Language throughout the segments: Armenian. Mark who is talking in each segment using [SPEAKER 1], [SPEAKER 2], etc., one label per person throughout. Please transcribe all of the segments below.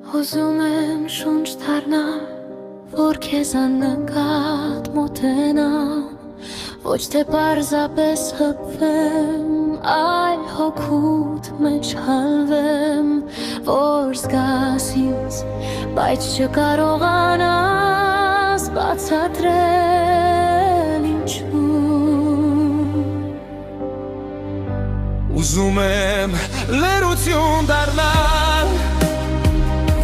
[SPEAKER 1] Ուզում եմ շունչ դառնալ, որ քեզան նկատ մոտենամ, ոչ թե պարզապես հպվեմ, այլ հոգուտ մեջ հալվեմ, որ զգաս ինձ, բայց չկարողանաս բացատրել ինչու։
[SPEAKER 2] Ուզում եմ լերություն դառնալ,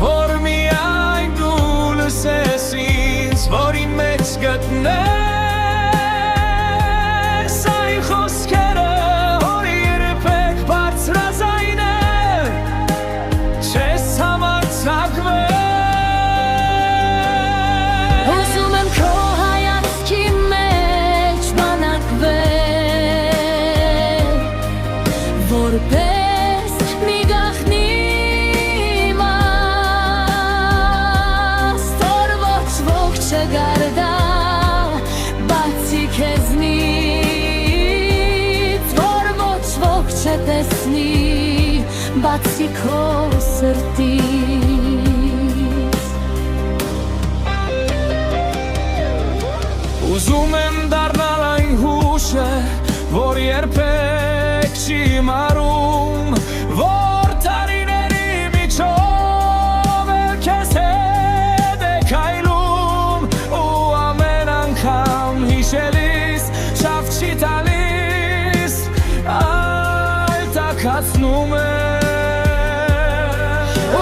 [SPEAKER 2] որ միայն դու լսես ինձ, որ իմ մեջ գտնես այն խոսքերը, որ երբեք բարձրաձայնել չես համարձակվել։
[SPEAKER 1] Ուզում եմ քո հայացքի մեջ բանակվել, որպես մի գաղտնի չգարդա բացի քեզնից, որ ոչ ոք չտեսնի բացի քո սրտից։
[SPEAKER 2] Ուզում եմ դառնալ այն հուշը, որ երբեք չի մարում, որ տարիների միջով էլ քեզ հետ է քայլում, ու ամեն անգամ հիշելիս շավ չի տալիս, այլ տաքացնում է։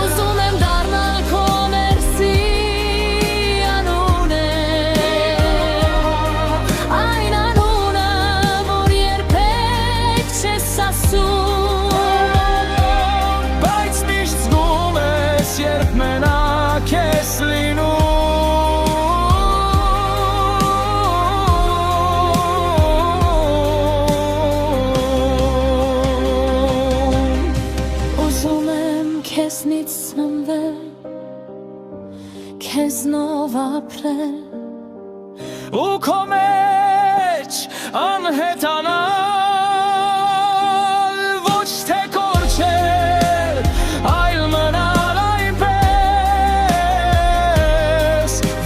[SPEAKER 1] Ուզում եմ դառնալ քո ներսի անունը, այն անունը, որ երբեք չես ասում,
[SPEAKER 2] բայց միշտ զգում ես, երբ մենակ ես լինում։
[SPEAKER 1] Ուզում եմ քեզնից սնվել, քեզնով ապրել,
[SPEAKER 2] ու քո մեջ անհետանալ, ոչ թե կորչել, այլ մնալ այնպես,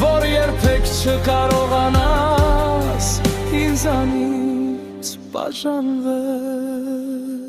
[SPEAKER 2] որ երբեք չկարողանաս ինձանից բաժանվել։